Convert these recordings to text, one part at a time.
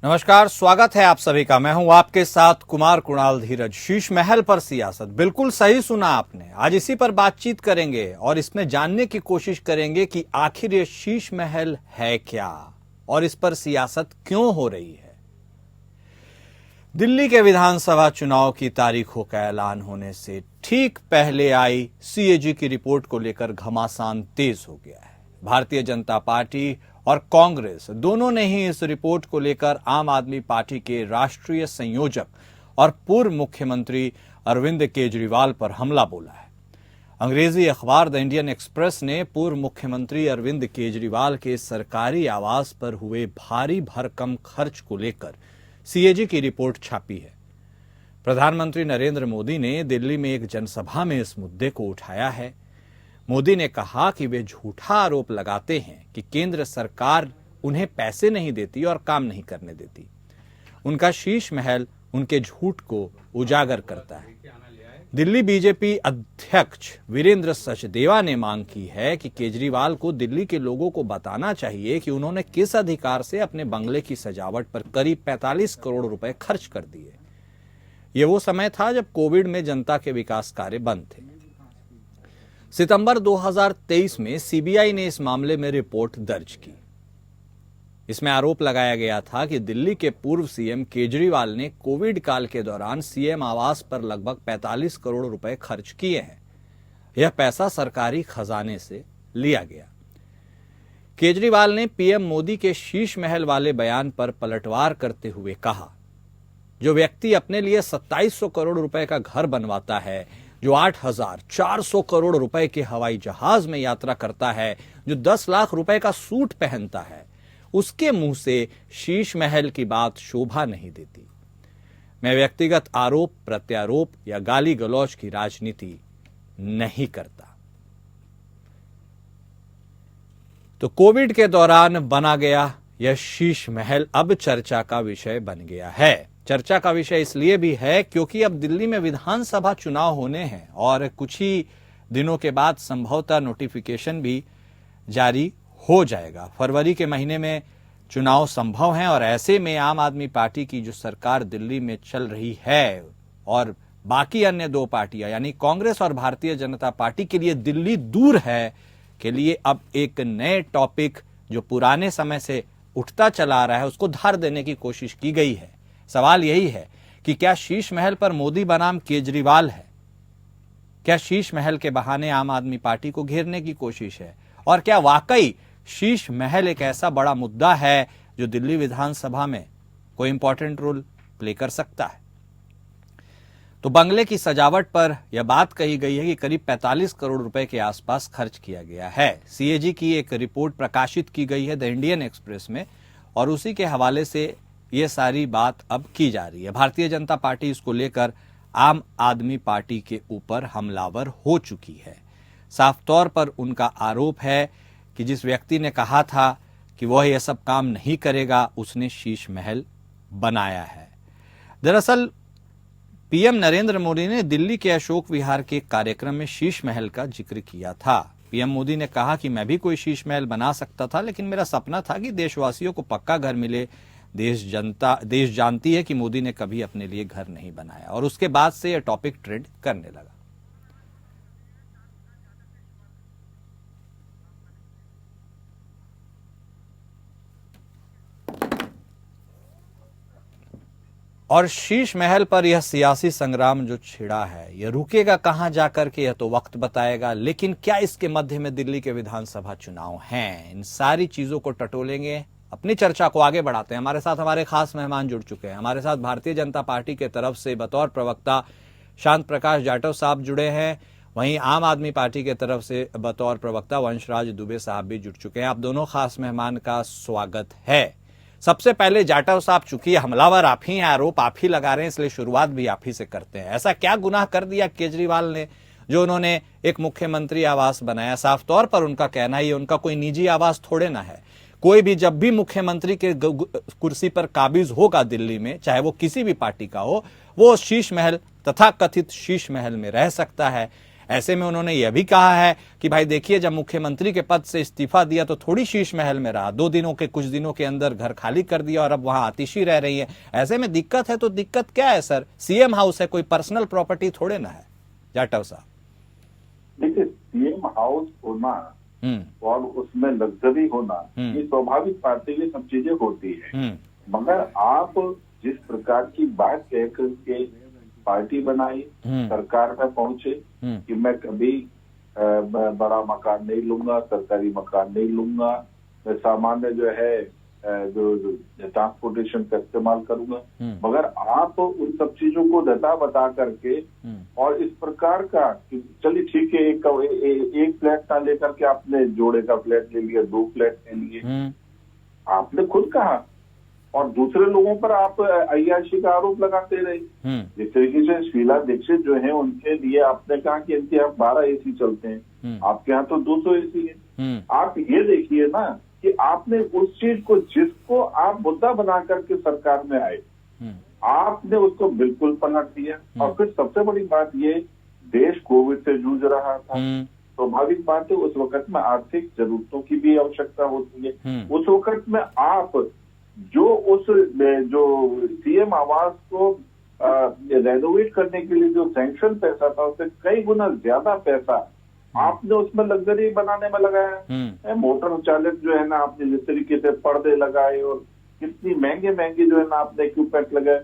नमस्कार, स्वागत है आप सभी का। मैं हूं आपके साथ कुमार कुणाल धीरज। शीश महल पर सियासत, बिल्कुल सही सुना आपने। आज इसी पर बातचीत करेंगे और इसमें जानने की कोशिश करेंगे कि आखिर ये शीश महल है क्या और इस पर सियासत क्यों हो रही है। दिल्ली के विधानसभा चुनाव की तारीखों का ऐलान होने से ठीक पहले आई सीएजी की रिपोर्ट को लेकर घमासान तेज हो गया है। भारतीय जनता पार्टी और कांग्रेस दोनों ने ही इस रिपोर्ट को लेकर आम आदमी पार्टी के राष्ट्रीय संयोजक और पूर्व मुख्यमंत्री अरविंद केजरीवाल पर हमला बोला है। अंग्रेजी अखबार द इंडियन एक्सप्रेस ने पूर्व मुख्यमंत्री अरविंद केजरीवाल के सरकारी आवास पर हुए भारी भरकम खर्च को लेकर सीएजी की रिपोर्ट छापी है। प्रधानमंत्री नरेंद्र मोदी ने दिल्ली में एक जनसभा में इस मुद्दे को उठाया है। मोदी ने कहा कि वे झूठा आरोप लगाते हैं कि केंद्र सरकार उन्हें पैसे नहीं देती और काम नहीं करने देती। उनका शीश महल उनके झूठ को उजागर करता है। दिल्ली बीजेपी अध्यक्ष वीरेंद्र सचदेवा ने मांग की है कि केजरीवाल को दिल्ली के लोगों को बताना चाहिए कि उन्होंने किस अधिकार से अपने बंगले की सजावट पर करीब 45 करोड़ रुपए खर्च कर दिए। ये वो समय था जब कोविड में जनता के विकास कार्य बंद थे। सितंबर 2023 में सीबीआई ने इस मामले में रिपोर्ट दर्ज की। इसमें आरोप लगाया गया था कि दिल्ली के पूर्व सीएम केजरीवाल ने कोविड काल के दौरान सीएम आवास पर लगभग 45 करोड़ रुपए खर्च किए हैं। यह पैसा सरकारी खजाने से लिया गया। केजरीवाल ने पीएम मोदी के शीश महल वाले बयान पर पलटवार करते हुए कहा, जो व्यक्ति अपने लिए 2700 करोड़ रुपए का घर बनवाता है, जो 8,400 करोड़ रुपए के हवाई जहाज में यात्रा करता है, जो 10 लाख रुपए का सूट पहनता है, उसके मुंह से शीश महल की बात शोभा नहीं देती। मैं व्यक्तिगत आरोप प्रत्यारोप या गाली गलौज की राजनीति नहीं करता। तो कोविड के दौरान बना गया यह शीश महल अब चर्चा का विषय बन गया है। चर्चा का विषय इसलिए भी है क्योंकि अब दिल्ली में विधानसभा चुनाव होने हैं और कुछ ही दिनों के बाद संभवतः नोटिफिकेशन भी जारी हो जाएगा। फरवरी के महीने में चुनाव संभव हैं और ऐसे में आम आदमी पार्टी की जो सरकार दिल्ली में चल रही है और बाकी अन्य दो पार्टियां यानी कांग्रेस और भारतीय जनता पार्टी के लिए दिल्ली दूर है के लिए अब एक नए टॉपिक जो पुराने समय से उठता चला आ रहा है उसको धार देने की कोशिश की गई है। सवाल यही है कि क्या शीश महल पर मोदी बनाम केजरीवाल है? क्या शीश महल के बहाने आम आदमी पार्टी को घेरने की कोशिश है? और क्या वाकई शीश महल एक ऐसा बड़ा मुद्दा है जो दिल्ली विधानसभा में कोई इंपॉर्टेंट रोल प्ले कर सकता है? तो बंगले की सजावट पर यह बात कही गई है कि करीब 45 करोड़ रुपए के आसपास खर्च किया गया है। सीएजी की एक रिपोर्ट प्रकाशित की गई है द इंडियन एक्सप्रेस में और उसी के हवाले से ये सारी बात अब की जा रही है। भारतीय जनता पार्टी इसको लेकर आम आदमी पार्टी के ऊपर हमलावर हो चुकी है। साफ तौर पर उनका आरोप है कि जिस व्यक्ति ने कहा था कि वह यह सब काम नहीं करेगा, उसने शीश महल बनाया है। दरअसल पीएम नरेंद्र मोदी ने दिल्ली के अशोक विहार के कार्यक्रम में शीश महल का जिक्र किया था। पीएम मोदी ने कहा कि मैं भी कोई शीश महल बना सकता था, लेकिन मेरा सपना था कि देशवासियों को पक्का घर मिले। देश जानती है कि मोदी ने कभी अपने लिए घर नहीं बनाया और उसके बाद से यह टॉपिक ट्रेंड करने लगा। और शीश महल पर यह सियासी संग्राम जो छिड़ा है यह रुकेगा कहां जाकर के, यह तो वक्त बताएगा। लेकिन क्या इसके मध्य में दिल्ली के विधानसभा चुनाव हैं? इन सारी चीजों को टटोलेंगे, अपनी चर्चा को आगे बढ़ाते हैं। हमारे साथ हमारे खास मेहमान जुड़ चुके हैं। हमारे साथ भारतीय जनता पार्टी के तरफ से बतौर प्रवक्ता शांत प्रकाश जाटव साहब जुड़े हैं, वहीं आम आदमी पार्टी के तरफ से बतौर प्रवक्ता वंशराज दुबे साहब भी जुड़ चुके हैं। आप दोनों खास मेहमान का स्वागत है। सबसे पहले जाटव साहब, चूंकि हमलावर आप ही हैं, आरोप आप ही लगा रहे हैं, इसलिए शुरुआत भी आप ही से करते हैं। ऐसा क्या गुनाह कर दिया केजरीवाल ने जो उन्होंने एक मुख्यमंत्री आवास बनाया? साफ तौर पर उनका कहना ही उनका कोई निजी आवास थोड़े ना है। कोई भी जब भी मुख्यमंत्री के कुर्सी पर काबिज होगा दिल्ली में, चाहे वो किसी भी पार्टी का हो, वो शीश महल तथा कथित शीश महल में रह सकता है। ऐसे में उन्होंने यह भी कहा है कि भाई देखिए, जब मुख्यमंत्री के पद से इस्तीफा दिया तो थोड़ी शीश महल में रहा, कुछ दिनों के अंदर घर खाली कर दिया और अब वहां आतिशी रह रही है। ऐसे में दिक्कत है तो दिक्कत क्या है सर? सीएम हाउस है, कोई पर्सनल प्रॉपर्टी थोड़े ना है जाटव साहब। देखिए, सीएम हाउस होना और उसमें लग्जरी होना ये स्वाभाविक बात है, ये सब चीजें होती है। मगर आप जिस प्रकार की बात कह करके पार्टी बनाई, सरकार में पहुंचे कि मैं कभी बड़ा मकान नहीं लूंगा, सरकारी मकान नहीं लूंगा, मैं सामान्य जो है जो ट्रांसपोर्टेशन का इस्तेमाल करूंगा, मगर आप उन सब चीजों को बता करके और इस प्रकार का कि चलिए ठीक है, एक फ्लैट ना लेकर के आपने जोड़े का फ्लैट ले लिया, 2 फ्लैट ले लिए, आपने खुद कहा, और दूसरे लोगों पर आप अय्याशी का आरोप लगाते रहे। जिस तरीके से शीला दीक्षित जो है, उनके लिए आपने कहा कि इनके यहाँ 12 एसी चलते हैं, आपके यहाँ तो 200 एसी है। आप ये देखिए ना कि आपने उस चीज को, जिसको आप मुद्दा बना करके सरकार में आए, आपने उसको बिल्कुल पलट दिया। और फिर सबसे बड़ी बात ये, देश कोविड से जूझ रहा था, स्वाभाविक बात है उस वक्त में आर्थिक जरूरतों की भी आवश्यकता होती है। उस वक्त में आप जो सीएम आवास को रेनोवेट करने के लिए जो सैंक्शन पैसा था, उससे कई गुना ज्यादा पैसा आपने उसमें लग्जरी बनाने में लगाया। मोटर चालित जो है ना, आपने जिस तरीके से पर्दे लगाए और कितनी महंगे जो है ना आपने इक्विपमेंट लगाए,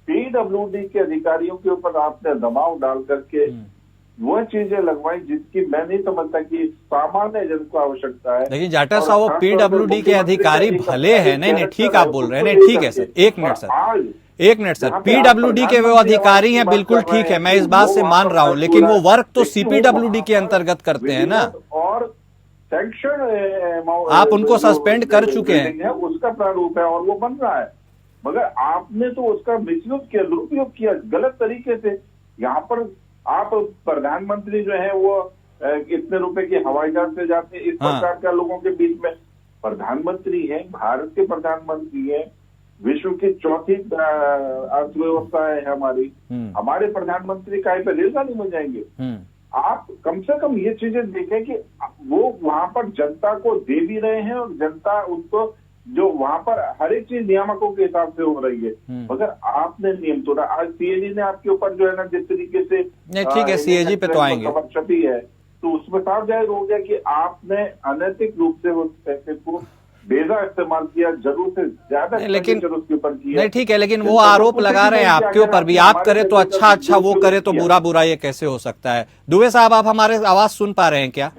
पीडब्ल्यूडी के अधिकारियों के ऊपर आपने दबाव डाल करके वह चीजें लगवाई जिसकी मैं नहीं समझता कि सामान्य जन को आवश्यकता है। लेकिन जाटव साहब, वो पीडब्ल्यूडी के अधिकारी भले हैं, नहीं ठीक आप बोल रहे हैं, नहीं ठीक है सर, एक मिनट सर, पीडब्ल्यूडी के वो अधिकारी हैं, बिल्कुल ठीक है, मैं इस बात से मान रहा हूं, लेकिन वो वर्क तो सीपीडब्ल्यूडी के अंतर्गत करते हैं ना, और सैंक्शन आप उनको सस्पेंड कर चुके हैं, उसका प्रारूप है और वो बन रहा है, मगर आपने तो उसका मिसयूज किया, दुरुपयोग किया गलत तरीके से। यहाँ पर आप प्रधानमंत्री जो है वो इतने रुपए के हवाई जहाज से जाते हैं, इस प्रकार का लोगों के बीच में प्रधानमंत्री है, भारत के प्रधानमंत्री है, विश्व की चौथी अर्थव्यवस्था है हमारी, हमारे प्रधानमंत्री काय पे रेलगाड़ी में जाएंगे। आप कम से कम ये चीजें देखें कि वो वहां पर जनता को दे भी रहे हैं और जनता उनको जो वहां पर हर एक चीज नियामकों के हिसाब से हो रही है, मगर आपने नियम तोड़ा। आज सीएजी ने आपके ऊपर जो है ना जिस तरीके से, नहीं ठीक है, सीएजी पे तो आएंगे, खबर छपी है, तो उसमें साफ जाहिर हो गया कि आपने अनैतिक रूप से उस पैसे को बेजा इस्तेमाल किया, जरूर से ज्यादा, लेकिन उसके ऊपर किया। नहीं ठीक है, लेकिन वो आरोप लगा रहे हैं आपके ऊपर भी, आप करे तो अच्छा, वो करे तो बुरा, ये कैसे हो सकता है? दुबे साहब, आप हमारे आवाज सुन पा रहे हैं क्या?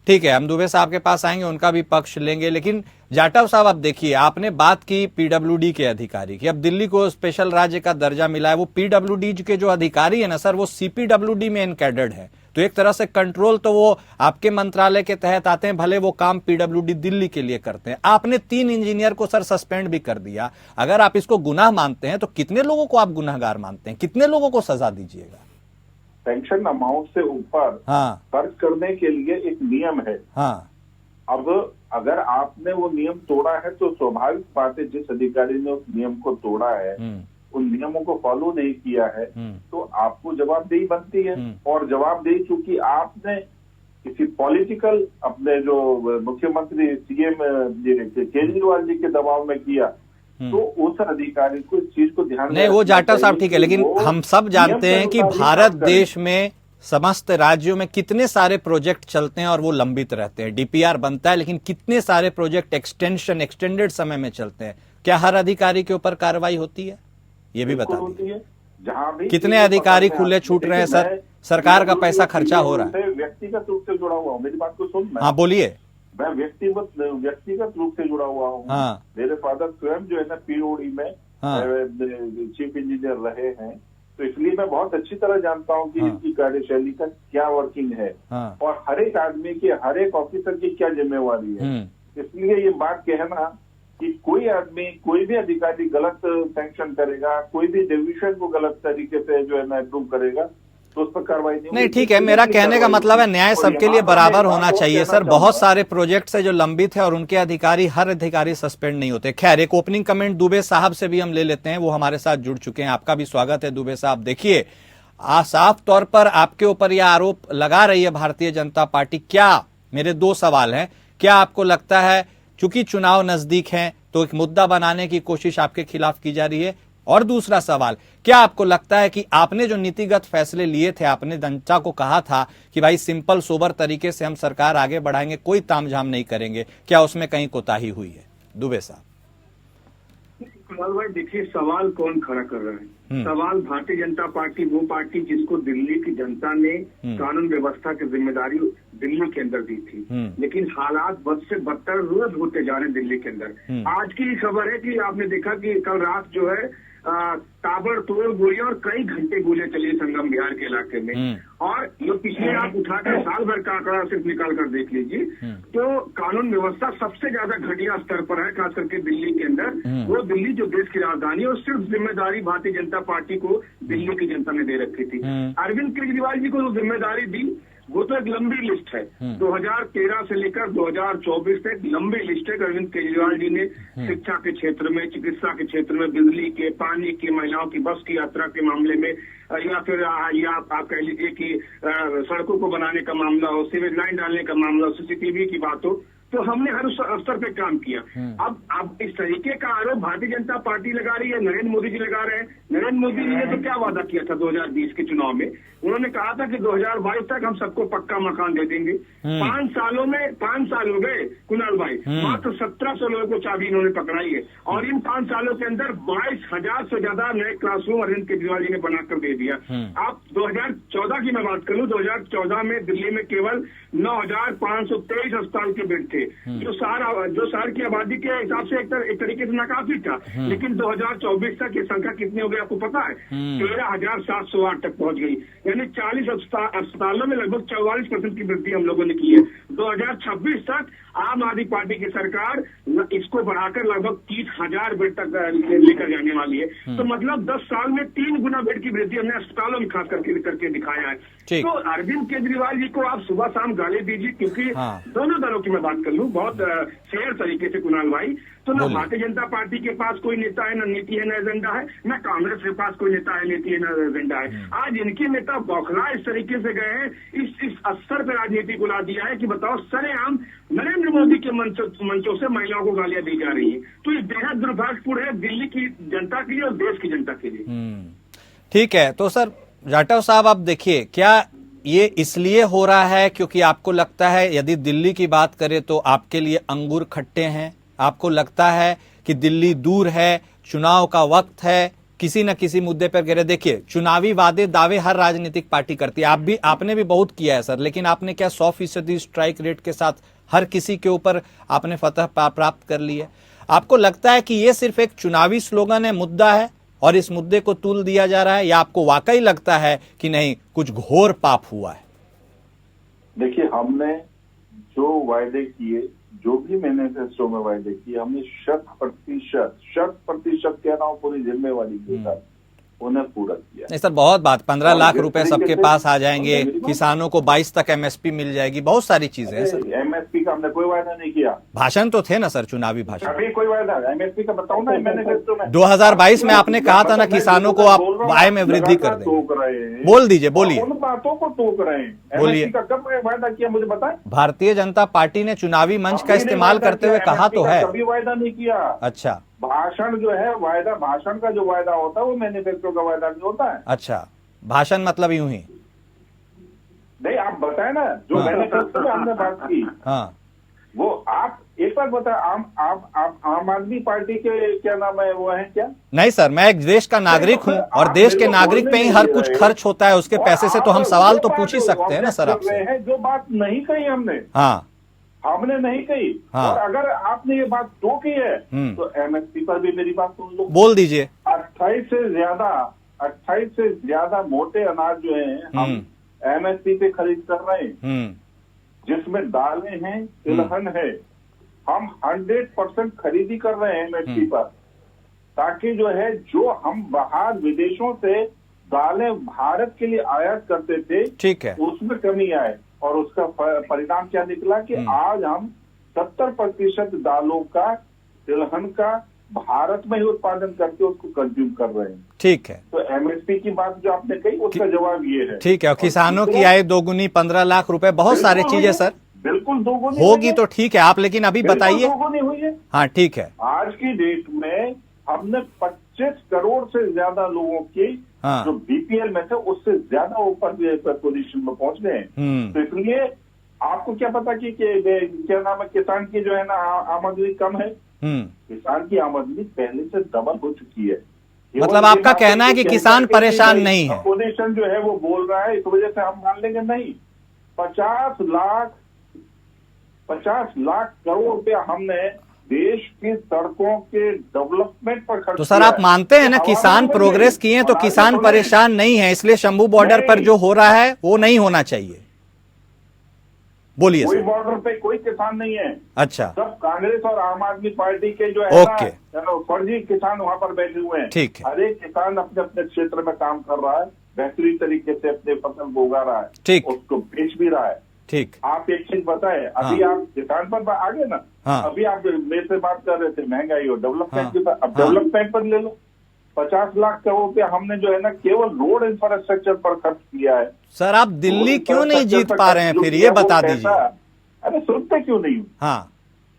ठीक है, हम दुबे साहब के पास आएंगे, उनका भी पक्ष लेंगे, लेकिन जाटव साहब, अब देखिए, आपने बात की पीडब्ल्यूडी के अधिकारी की, अब दिल्ली को स्पेशल राज्य का दर्जा मिला है, वो पीडब्ल्यूडी के जो अधिकारी है ना सर, वो सीपीडब्ल्यूडी में एनकैडर्ड है, तो एक तरह से कंट्रोल तो वो आपके मंत्रालय के तहत आते हैं, भले वो काम पीडब्ल्यूडी दिल्ली के लिए करते हैं। आपने 3 इंजीनियर को सर सस्पेंड भी कर दिया। अगर आप इसको गुनाह मानते हैं तो कितने लोगों को आप गुनाहगार मानते हैं? कितने लोगों को सजा दीजिएगा? पेंशन अमाउंट से ऊपर खर्च करने के लिए एक नियम है। अब अगर आपने वो नियम तोड़ा है तो स्वाभाविक बात है, जिस अधिकारी ने उस नियम को तोड़ा है, उन नियमों को फॉलो नहीं किया है, तो आपको जवाबदेही बनती है। और जवाबदेही चूंकि आपने किसी पॉलिटिकल, अपने जो मुख्यमंत्री सीएम केजरीवाल जी के दबाव में किया, तो उस अधिकारी को इस चीज को ध्यान नहीं, वो जाटव साहब ठीक है, लेकिन हम सब जानते हैं कि भारत देश में समस्त राज्यों में कितने सारे प्रोजेक्ट चलते हैं और वो लंबित रहते हैं। डीपीआर बनता है, लेकिन कितने सारे प्रोजेक्ट एक्सटेंडेड समय में चलते हैं। क्या हर अधिकारी के ऊपर कार्रवाई होती है? ये भी बता दीजिए। जहाँ भी कितने अधिकारी खुले छूट रहे हैं सर? सरकार का पैसा खर्चा हो रहा है। व्यक्तिगत रूप से जुड़ा हुआ हूँ, मेरी बात को सुन। हाँ बोलिए। मैं व्यक्तिगत रूप से जुड़ा हुआ हूँ। मेरे फादर स्वयं जो है ना पीओडी में चीफ इंजीनियर रहे हैं, तो इसलिए मैं बहुत अच्छी तरह जानता हूँ कि इनकी कार्यशैली का क्या वर्किंग है और हर एक आदमी की, हर एक ऑफिसर की क्या जिम्मेवारी है। इसलिए ये बात कहना कि कोई आदमी, कोई भी अधिकारी गलत सैंक्शन करेगा, कोई भी डिविजन को गलत तरीके से जो है ना अप्रूव करेगा, तो उस पर कार्रवाई नहीं ठीक है। मेरा कहने का मतलब है न्याय सबके लिए बराबर होना चाहिए सर। बहुत सारे प्रोजेक्ट्स है जो लंबित है और उनके अधिकारी, हर अधिकारी सस्पेंड नहीं होते। खैर, एक ओपनिंग कमेंट दुबे साहब से भी हम ले लेते हैं, वो हमारे साथ जुड़ चुके हैं। आपका भी स्वागत है दुबे साहब। देखिए, साफ तौर पर आपके ऊपर यह आरोप लगा रही है भारतीय जनता पार्टी। क्या, मेरे दो सवाल हैं, क्या आपको लगता है चूंकि चुनाव नजदीक हैं तो एक मुद्दा बनाने की कोशिश आपके खिलाफ की जा रही है? और दूसरा सवाल, क्या आपको लगता है कि आपने जो नीतिगत फैसले लिए थे, आपने जनता को कहा था कि भाई सिंपल सोबर तरीके से हम सरकार आगे बढ़ाएंगे, कोई तामझाम नहीं करेंगे, क्या उसमें कहीं कोताही हुई है? दुबे साहब। कुणाल भाई देखिए, सवाल कौन खड़ा कर रहा है? सवाल भारतीय जनता पार्टी, वो पार्टी जिसको दिल्ली की जनता ने कानून व्यवस्था की जिम्मेदारी दिल्ली के अंदर दी थी, लेकिन हालात बद से बदतर रोज होते जा रहे हैं दिल्ली के अंदर। आज की खबर है कि आपने देखा कि कल रात जो है ताबड़तोड़ गोलियां और कई घंटे गोलियां चली संगम बिहार के इलाके में। और ये पिछले आप उठाकर साल भर का आंकड़ा सिर्फ निकाल कर देख लीजिए तो कानून व्यवस्था सबसे ज्यादा घटिया स्तर पर है, खास करके दिल्ली के अंदर। वो दिल्ली जो देश की राजधानी है, और सिर्फ जिम्मेदारी भारतीय जनता पार्टी को दिल्ली की जनता ने दे रखी थी। अरविंद केजरीवाल जी को जो जिम्मेदारी दी वो तो एक लंबी लिस्ट है, 2013 से लेकर 2024 तक लंबी लिस्ट है। अरविंद केजरीवाल जी ने शिक्षा के क्षेत्र में, चिकित्सा के क्षेत्र में, बिजली के, पानी की, महिलाओं की बस की यात्रा के मामले में, या फिर आप कह लीजिए कि सड़कों को बनाने का मामला हो, सीवेज लाइन डालने का मामला हो, सीसीटीवी की बात हो, तो हमने हर उस स्तर पे काम किया। अब इस तरीके का आरोप भारतीय जनता पार्टी लगा रही है, नरेंद्र मोदी जी लगा रहे हैं। नरेंद्र मोदी जी ने तो क्या वादा किया था 2020 के चुनाव में? उन्होंने कहा था कि 2022 तक हम सबको पक्का मकान दे देंगे। 5 सालों में 5 साल हो गए कुणाल भाई, मात्र 1700 लोगों को चाबी इन्होंने पकड़ाई है। और इन 5 सालों के अंदर 22,000 से ज्यादा नए क्लासरूम अरविंद केजरीवाल जी ने बनाकर दे दिया। आप 2014 की मैं बात करूं, 2014 में दिल्ली में केवल 9,523 अस्पताल के बेड थे, जो शहर की आबादी के हिसाब से एक तरीके से नाकाफी था। लेकिन 2024 तक ये संख्या कितनी हो गई आपको पता है? 13,708 तक पहुंच गई। यानी 40 अस्पतालों में लगभग 44% की वृद्धि हम लोगों ने की है। 2026 तक आम आदमी पार्टी की सरकार इसको बढ़ाकर लगभग 30,000 बेड तक लेकर जाने वाली है। तो मतलब 10 साल में 3 गुना बेड की वृद्धि हमने अस्पतालों में खास करके दिखाया है। तो अरविंद केजरीवाल जी को आप सुबह शाम गाली दीजिए, क्योंकि दोनों दलों की मैं बात कर लूं बहुत फेयर तरीके से कुणाल भाई, तो न भारतीय जनता पार्टी के पास कोई नेता है, न नीति है, न एजेंडा है, न कांग्रेस के पास कोई नेता है, नीति है, न एजेंडा है। आज इनके नेता बौखला इस तरीके से गए हैं, इस स्तर पर राजनीति को ला दिया है कि बताओ सरेआम नरेंद्र मोदी के मंचों से महिलाओं को गालियां दी जा रही है। तो ये बेहद दुर्भाग्यपूर्ण है दिल्ली की जनता के लिए और देश की जनता के लिए। ठीक है, तो सर जाटव साहब आप देखिए, क्या ये इसलिए हो रहा है क्योंकि आपको लगता है, यदि दिल्ली की बात करें तो आपके लिए अंगूर खट्टे हैं, आपको लगता है कि दिल्ली दूर है, चुनाव का वक्त है, किसी न किसी मुद्दे पर गिरे? देखिए, चुनावी वादे दावे हर राजनीतिक पार्टी करती है, आपने भी बहुत किया है सर, लेकिन आपने क्या 100% स्ट्राइक रेट के साथ हर किसी के ऊपर आपने फतह प्राप्त कर ली है? आपको लगता है कि ये सिर्फ एक चुनावी स्लोगन है, मुद्दा है और इस मुद्दे को तूल दिया जा रहा है, या आपको वाकई लगता है कि नहीं कुछ घोर पाप हुआ है? देखिए, हमने जो वायदे किए, जो भी मैनिफेस्टो में वायदे किए, हमने 100% कह रहा हूँ पूरी जिम्मेवारी के साथ उन्हें पूरा किया। नहीं सर, बहुत बात, 15 लाख रुपए सबके पास आ जाएंगे, किसानों को 22 तक एमएसपी मिल जाएगी, बहुत सारी चीजें हैं सर। एमएसपी का हमने कोई वायदा नहीं किया। भाषण तो थे ना सर, चुनावी भाषण। अभी कोई वायदा एमएसपी का बताऊं ना, मैनिफेस्टो में 2022 में आपने कहा था ना किसानों को आप आय में वृद्धि कर देंगे। बोल दीजिए, बोलिए। उन बातों को टोक रहे हैं, बोलिए। एमएसपी का कब वायदा किया मुझे बताएं। भारतीय जनता पार्टी ने चुनावी मंच का इस्तेमाल करते हुए कहा तो है। कभी वायदा नहीं किया। अच्छा, भाषण जो है वायदा, भाषण का जो वायदा होता है वो मैनिफेस्टो का वायदा नहीं होता है। अच्छा, भाषण मतलब यूं ही नहीं, आप बताए ना जो मैनिफेस्टो में हमने बात की। हाँ, वो आप एक बार बताए, आम आदमी पार्टी के क्या नाम है, वो है क्या? नहीं सर, मैं एक देश का नागरिक हूँ और देश के नागरिक पे ही हर कुछ खर्च होता है, उसके पैसे से तो हम सवाल तो पूछ ही सकते हैं ना सर आपसे। जो बात नहीं कही हमने, हाँ, हमने नहीं कही। हाँ। और अगर आपने ये बात तो की है तो एमएसपी पर भी मेरी बात सुन लो। बोल दीजिए। 28 से ज्यादा मोटे अनाज जो है हम एमएसपी पे खरीद कर रहे हैं, जिसमें दालें हैं, तिलहन है, हम 100% खरीदी कर रहे हैं एमएसपी पर, ताकि जो है जो हम बाहर विदेशों से दालें भारत के लिए आयात करते थे, ठीक है, उसमें कमी आए। और उसका परिणाम क्या निकला कि आज हम 70% दालों का, तिलहन का, भारत में ही उत्पादन करके उसको कंज्यूम कर रहे हैं। ठीक है, तो एमएसपी की बात जो आपने कही उसका जवाब ये है। ठीक है। और किसानों की आय दोगुनी, 15 लाख रुपए, बहुत सारी चीजें सर बिल्कुल दोगुनी होगी तो ठीक है, आप लेकिन अभी बताइए। दोगुनी हुई है। हाँ ठीक है। आज की डेट में हमने 25 करोड़ से ज्यादा लोगों की हाँ। जो बीपीएल में थे उससे ज्यादा ऊपर पोजीशन में पहुंच गए हैं। तो इसलिए आपको क्या पता कि क्या नाम है, किसान की जो है ना आमदनी कम है। किसान की आमदनी पहले से डबल हो चुकी है। मतलब आपका कहना है कि किसान परेशान नहीं है। अपोजिशन जो है वो बोल रहा है, इस वजह से हम मान लेंगे नहीं। 50 लाख करोड़ रुपया हमने देश की सड़कों के डेवलपमेंट पर खर्च तो सर आप मानते हैं ना किसान प्रोग्रेस किए हैं, तो किसान परेशान नहीं है, इसलिए शंभू बॉर्डर पर जो हो रहा है वो नहीं होना चाहिए। बोलिए। कोई बॉर्डर पे कोई किसान नहीं है। अच्छा। सब कांग्रेस और आम आदमी पार्टी के जो है ओके ना फर्जी किसान वहां पर बैठे हुए हैं। ठीक है। हर एक किसान अपने अपने क्षेत्र में काम कर रहा है, बेहतरीन तरीके से अपने फसल को उगा रहा है, ठीक, उसको बेच भी रहा है। ठीक। आप एक चीज बताएं, अभी आप किसान पर आ गए ना। अभी आप मेरे से बात कर रहे थे महंगाई और डेवलपमेंट की। अब डेवलपमेंट पर ले लो, 50 लाख करोड़ रुपया हमने जो है ना केवल रोड इंफ्रास्ट्रक्चर पर खर्च किया है। सर आप दिल्ली क्यों नहीं जीत पा रहे हैं फिर, ये बता दीजिए। अरे सुनते क्यों नहीं? हाँ।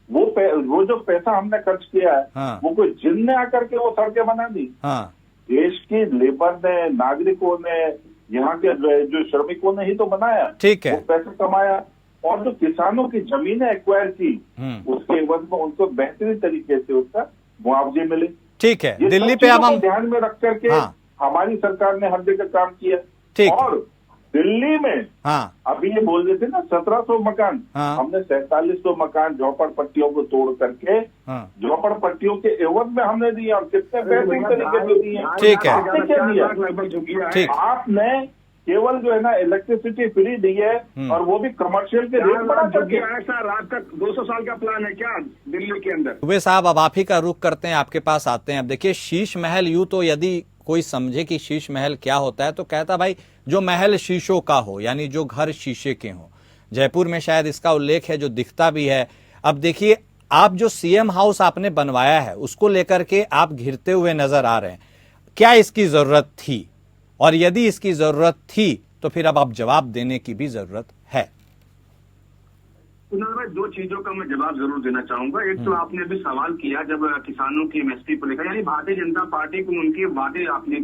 वो जो पैसा हमने खर्च किया है वो कोई जिन ने आकर के वो सड़कें बना दी। देश की लेबर ने, नागरिकों ने, यहाँ के जो श्रमिकों ने ही तो बनाया। ठीक है। वो पैसा कमाया और जो किसानों की जमीनें एक्वायर की उसके एवज में उनको बेहतरीन तरीके से उसका मुआवजे मिले। ठीक है। दिल्ली पे अब हम ध्यान में रख करके हमारी सरकार ने हर जगह काम किया। ठीक। और दिल्ली में अभी ये बोल रहे थे ना 1700 मकान, हमने 4700 मकान झोपड़पट्टियों को तोड़ करके झोपड़पट्टियों के एवज में हमने दिया। और कितने बेहतरीन तरीके से दिए। ठीक है। आपने क्या दिया? ठीक। आपने केवल जो है ना इलेक्ट्रिसिटी फ्री दी है और वो भी कमर्शियल के रेट बढ़ा करके। ऐसा रात तक 200 साल का प्लान है क्या दिल्ली के अंदर? दुबे साहब अब आप ही का रुख करते हैं, आपके पास आते हैं। अब देखिए शीश महल, यूं तो यदि कोई समझे कि शीश महल क्या होता है तो कहता भाई जो महल शीशों का हो, यानी जो घर शीशे के हों। जयपुर में शायद इसका उल्लेख है, जो दिखता भी है। अब देखिए आप जो सीएम हाउस आपने बनवाया है उसको लेकर के आप घिरते हुए नजर आ रहे हैं। क्या इसकी जरूरत थी? और यदि इसकी जरूरत थी तो फिर अब जवाब देने की भी जरूरत है। कुणाल भाई, दो चीजों का मैं जवाब जरूर देना चाहूंगा। एक तो आपने अभी सवाल किया जब किसानों की एमएसपी को लेकर, यानी भारतीय जनता पार्टी को उनके वादे आपने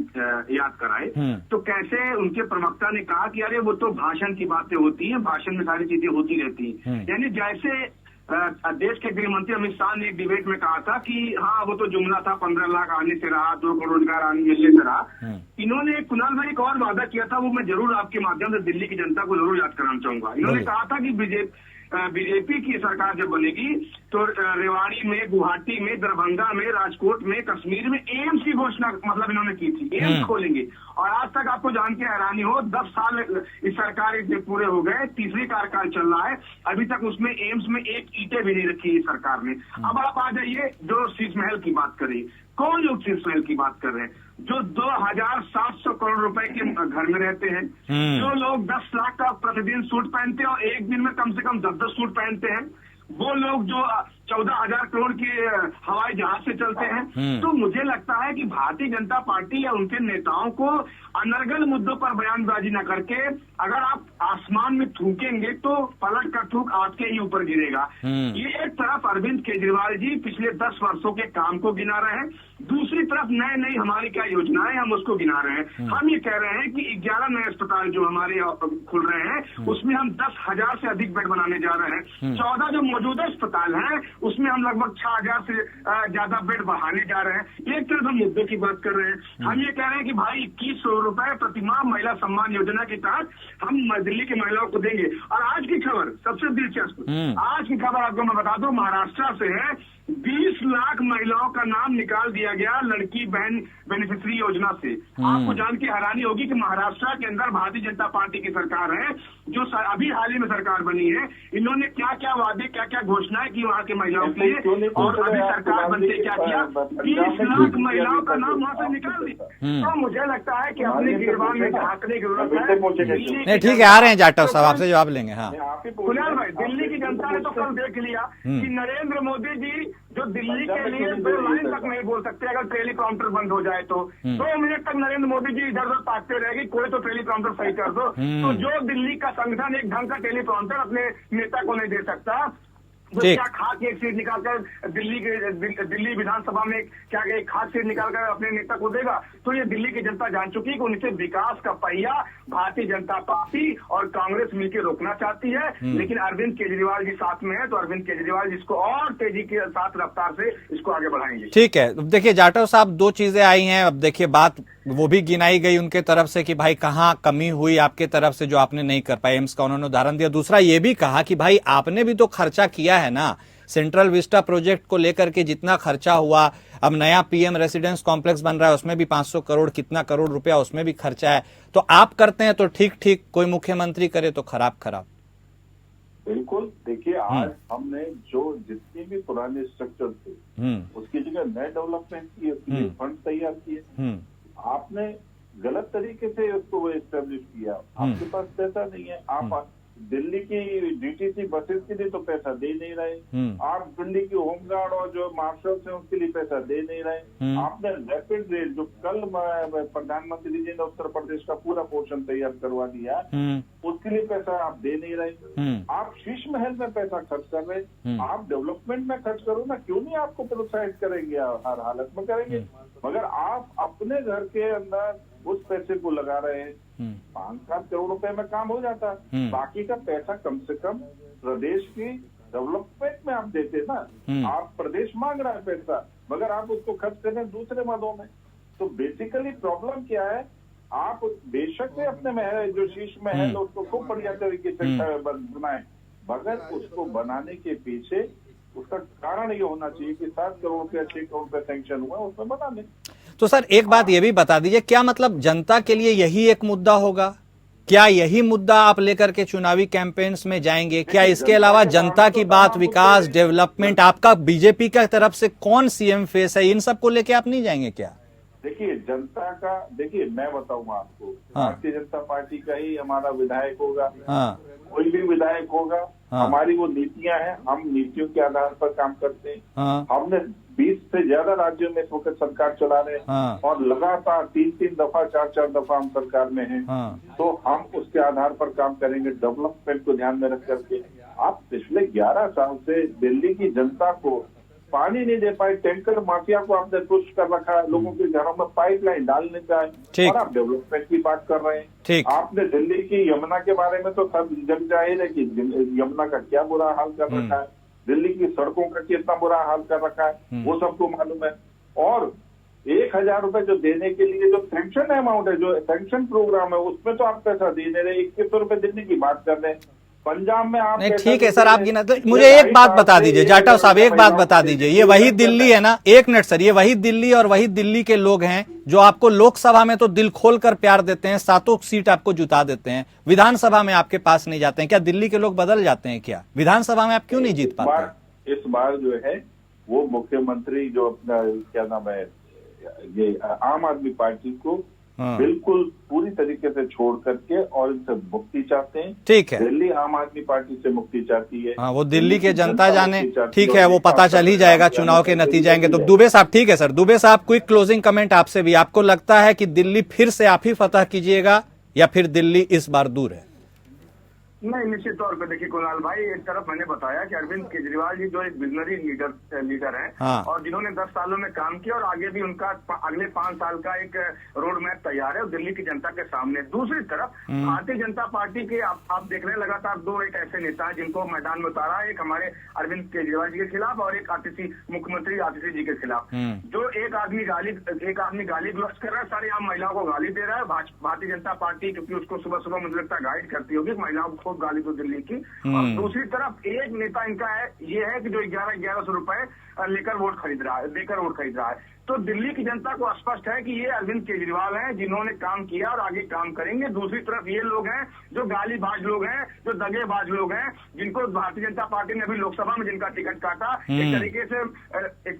याद कराए, तो कैसे उनके प्रवक्ता ने कहा कि अरे वो तो भाषण की बातें होती हैं, भाषण में सारी चीजें होती रहती हैं। यानी जैसे देश के गृह मंत्री अमित शाह ने एक डिबेट में कहा था कि हाँ वो तो जुमला था, 15 लाख आने से रहा, 2 करोड़ रोजगार मिलने से रहा। इन्होंने कुणाल भाई एक और वादा किया था, वो मैं जरूर आपके माध्यम से दिल्ली की जनता को जरूर याद कराना चाहूंगा। इन्होंने कहा था कि बीजेपी की सरकार जब बनेगी तो रेवाड़ी में, गुवाहाटी में, दरभंगा में, राजकोट में, कश्मीर में एम्स की घोषणा मतलब इन्होंने की थी, एम्स खोलेंगे। और आज तक आपको जान के हैरानी हो, 10 साल इस सरकार के पूरे हो गए, तीसरी कार्यकाल चल रहा है, अभी तक उसमें एम्स में एक ईंटें भी नहीं रखी है सरकार ने। अब आप आ जाइए जो शीश महल की बात करें, कौन लोग शीश महल की बात कर रहे हैं? जो 2700 करोड़ रुपए के घर में रहते हैं, जो लोग 10 लाख का प्रतिदिन सूट पहनते हैं और एक दिन में कम से कम 10-10 सूट पहनते हैं, वो लोग जो 14,000 करोड़ के हवाई जहाज से चलते हैं। तो मुझे लगता है कि भारतीय जनता पार्टी या उनके नेताओं को अनर्गल मुद्दों पर बयानबाजी न करके, अगर आप आसमान में थूकेंगे तो पलट कर थूक आपके ही ऊपर गिरेगा। ये एक तरफ अरविंद केजरीवाल जी पिछले 10 वर्षों के काम को गिना रहे हैं, दूसरी तरफ नए नई हमारी क्या योजनाएं हम उसको गिना रहे हैं। हम ये कह रहे हैं कि 11 नए अस्पताल जो हमारे खुल रहे हैं उसमें हम 10,000 से अधिक बेड बनाने जा रहे हैं। 14 जो मौजूदा अस्पताल हैं उसमें हम लगभग 6,000 से ज्यादा बेड बढ़ाने जा रहे हैं। एक तरफ हम मुद्दों की बात कर रहे हैं। हम ये कह रहे हैं कि भाई 2100 रुपए प्रतिमाह महिला सम्मान योजना के तहत हम दिल्ली की महिलाओं को देंगे। और आज की खबर सबसे दिलचस्प, आज की खबर आपको मैं बता दूं, महाराष्ट्र से है। 20 लाख महिलाओं का नाम निकाल दिया गया लड़की बहन बेनिफिशियरी योजना से। आपको जान के हैरानी होगी कि महाराष्ट्र के अंदर भारतीय जनता पार्टी की सरकार है, जो अभी हाल ही में सरकार बनी है। इन्होंने क्या क्या वादे, क्या क्या घोषणाएं की वहां की महिलाओं के लिए, और अभी सरकार बनते क्या किया, 20 लाख महिलाओं का नाम वहां से निकाल दिया। तो मुझे लगता है कि अपने गिरबान में झांकने की जरूरत है। नहीं ठीक है, आ रहे हैं जाटव साहब, आपसे जवाब लेंगे। हाँ कुणाल भाई, दिल्ली की जनता ने तो कल देख लिया कि नरेंद्र मोदी जी जो दिल्ली के लिए 2 लाइन तक नहीं बोल सकते अगर टेलीप्रॉम्प्टर बंद हो जाए तो 2 मिनट तक नरेंद्र मोदी जी इधर उधर ताकते रहेगी, कोई तो टेलीप्रॉम्प्टर सही कर दो। तो जो दिल्ली का संगठन एक ढंग का टेलीप्रॉम्प्टर अपने नेता को नहीं दे सकता, तो क्या खाक एक सीट निकालकर दिल्ली विधानसभा में क्या एक खाक सीट निकालकर अपने नेता को देगा? तो ये दिल्ली की जनता जान चुकी है कि उनसे विकास का पहिया भारतीय जनता पार्टी और कांग्रेस मिलकर रोकना चाहती है। लेकिन अरविंद केजरीवाल जी साथ में है, तो अरविंद केजरीवाल जिसको और तेजी के साथ रफ्तार से इसको आगे बढ़ाएंगे। ठीक है, देखिए जाटव साहब, 2 चीजें आई हैं। अब देखिए बात वो भी गिनाई गई उनके तरफ से कि भाई कहाँ कमी हुई आपके तरफ से जो आपने नहीं कर पाए, एम्स का उन्होंने उदाहरण दिया। दूसरा ये भी कहा कि भाई आपने भी तो खर्चा किया है ना, सेंट्रल विस्टा प्रोजेक्ट को लेकर के जितना खर्चा हुआ, अब नया पीएम रेसिडेंस कॉम्प्लेक्स बन रहा है उसमें भी 500 करोड़ कितना करोड़ रुपया उसमें भी खर्चा है। तो आप करते हैं तो ठीक ठीक, कोई मुख्यमंत्री करे तो खराब खराब। बिल्कुल, देखिए आज हमने जो जितनी भी पुराने स्ट्रक्चर थे उसकी जगह नए डेवलपमेंट किए, उसके लिए फंड तैयार किए। आपने गलत तरीके से उसको वो एस्टेब्लिश किया, आपके पास पैसा नहीं है। आप दिल्ली की डीटीसी बसेस के लिए तो पैसा दे नहीं रहे, आप दिल्ली की होमगार्ड और जो मार्शल्स हैं उसके लिए पैसा दे नहीं रहे। आपने रैपिड रेल जो कल प्रधानमंत्री जी ने उत्तर प्रदेश का पूरा पोर्शन तैयार करवा दिया, उसके लिए पैसा आप दे नहीं रहे। आप शीश महल में पैसा खर्च कर रहे, आप डेवलपमेंट में खर्च करो ना, क्यों नहीं आपको प्रोत्साहित करेंगे, हर हालत में करेंगे। मगर आप अपने घर के अंदर उस पैसे को लगा रहे हैं, 5-7 करोड़ रुपए में काम हो जाता, बाकी का पैसा कम से कम प्रदेश की डेवलपमेंट में आप देते ना। आप प्रदेश मांग रहा है पैसा, मगर आप उसको खर्च कर रहे हैं दूसरे मदों में। तो बेसिकली प्रॉब्लम क्या है, आप बेशक से अपने महल जो शीश महल उसको खूब बढ़िया तरीके से बनाए, मगर उसको बनाने के पीछे उसका कारण ये होना चाहिए कि 7 करोड़ रुपया 6 करोड़ रुपया सैंक्शन हुआ उसमें बना दें। तो सर एक बात ये भी बता दीजिए, क्या मतलब जनता के लिए यही एक मुद्दा होगा? क्या यही मुद्दा आप लेकर के चुनावी कैंपेन्स में जाएंगे? क्या इसके अलावा जनता की बात, विकास, डेवलपमेंट, आपका बीजेपी का तरफ से कौन सीएम फेस है, इन सब को लेके आप नहीं जाएंगे क्या? देखिए जनता का, देखिए मैं बताऊंगा आपको, भारतीय जनता पार्टी का ही हमारा विधायक होगा, कोई भी विधायक होगा, हमारी वो नीतियां हैं, हम नीतियों के आधार पर काम करते हैं। हमने 20 से ज्यादा राज्यों में इस वक्त सरकार चला रहे हैं और लगातार 3-3 दफा 4-4 दफा हम सरकार में हैं। तो हम उसके आधार पर काम करेंगे, डेवलपमेंट को ध्यान में रख करके। आप पिछले 11 साल से दिल्ली की जनता को पानी नहीं दे पाए, टैंकर माफिया को आपने पुश कर रखा है, लोगों के घरों में पाइपलाइन डालने का है, और आप डेवलपमेंट की बात कर रहे हैं। आपने दिल्ली की यमुना के बारे में तो सब जग जाहिर है कि यमुना का क्या बुरा हाल कर रखा है, दिल्ली की सड़कों का कितना बुरा हाल कर रखा है, वो सबको मालूम है। और 1000 रुपए जो देने के लिए जो सैंक्शन अमाउंट है, जो सैंक्शन प्रोग्राम है, उसमें तो आप पैसा दे नहीं रहे, 2100 रुपए देने की बात कर रहे हैं। पंजाब में आप नहीं, ठीक है सर, आप गिना। तो मुझे एक बात बता दीजिए जाटव साहब, एक बात बता दीजिए, ये वही दिल्ली है ना, 1 मिनट सर, ये वही दिल्ली और वही दिल्ली के लोग हैं जो आपको लोकसभा में तो दिल खोल कर प्यार देते हैं, 7 सीट आपको जुटा देते हैं, विधानसभा में आपके पास नहीं जाते हैं। क्या दिल्ली के लोग बदल जाते हैं क्या? विधानसभा में आप क्यों नहीं जीत पाते? इस बार जो है वो मुख्यमंत्री जो अपना क्या नाम है, ये आम आदमी पार्टी को बिल्कुल पूरी तरीके से छोड़ करके और इनसे मुक्ति चाहते हैं। ठीक है, दिल्ली आम आदमी पार्टी से मुक्ति चाहती है। हाँ, वो दिल्ली के जनता जाने। ठीक है, वो पता चल ही जाएगा, चुनाव के नतीजे आएंगे तो। दुबे साहब, ठीक है सर, दुबे साहब क्विक क्लोजिंग कमेंट आपसे भी। आपको लगता है कि दिल्ली फिर से आप ही फतह कीजिएगा या फिर दिल्ली इस बार दूर है? नहीं, निश्चित तौर पर देखिए कुणाल भाई, एक तरफ मैंने बताया कि अरविंद केजरीवाल जी जो एक विजनरी लीडर हैं और जिन्होंने 10 सालों में काम किया और आगे भी उनका अगले 5 साल का एक रोड मैप तैयार है और दिल्ली की जनता के सामने। दूसरी तरफ भारतीय जनता पार्टी के आप देख रहे हैं लगातार 2 एक ऐसे नेता हैं जिनको मैदान में उतारा, एक हमारे अरविंद केजरीवाल जी के खिलाफ और एक मुख्यमंत्री आतिशी जी के खिलाफ। जो एक आदमी गाली गलौज कर रहा है, सारी आम महिलाओं को गाली दे रहा है। भारतीय जनता पार्टी क्योंकि उसको सुबह सुबह मुझे लगता है गाइड करती होगी महिलाओं को गाली तो दिल्ली की। और दूसरी तरफ एक नेता इनका है, ये है कि जो 1100 रुपए देकर वोट खरीद रहा है। तो दिल्ली की जनता को स्पष्ट है कि ये अरविंद केजरीवाल हैं जिन्होंने काम किया और आगे काम करेंगे। दूसरी तरफ ये लोग हैं जो गालीबाज लोग हैं, जो दगेबाज लोग हैं, जिनको भारतीय जनता पार्टी ने अभी लोकसभा में जिनका टिकट काटा, एक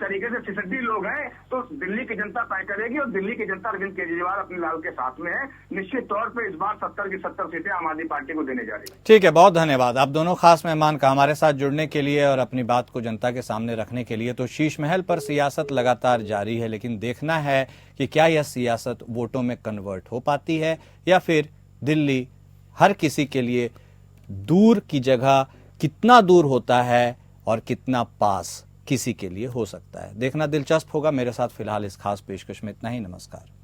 तरीके से फिसड्डी लोग हैं। तो दिल्ली की जनता तय करेगी और दिल्ली की जनता अरविंद केजरीवाल अपने लाल के साथ में है। निश्चित तौर पर इस बार 70 की 70 सीटें आम आदमी पार्टी को देने जा रही है। ठीक है, बहुत धन्यवाद आप दोनों खास मेहमान का हमारे साथ जुड़ने के लिए और अपनी बात को जनता के सामने रखने के लिए। तो शीश महल पर सियासत लगातार जारी है, लेकिन देखना है कि क्या यह सियासत वोटों में कन्वर्ट हो पाती है या फिर दिल्ली हर किसी के लिए दूर की जगह कितना दूर होता है और कितना पास किसी के लिए हो सकता है। देखना दिलचस्प होगा। मेरे साथ फिलहाल इस खास पेशकश में इतना ही। नमस्कार।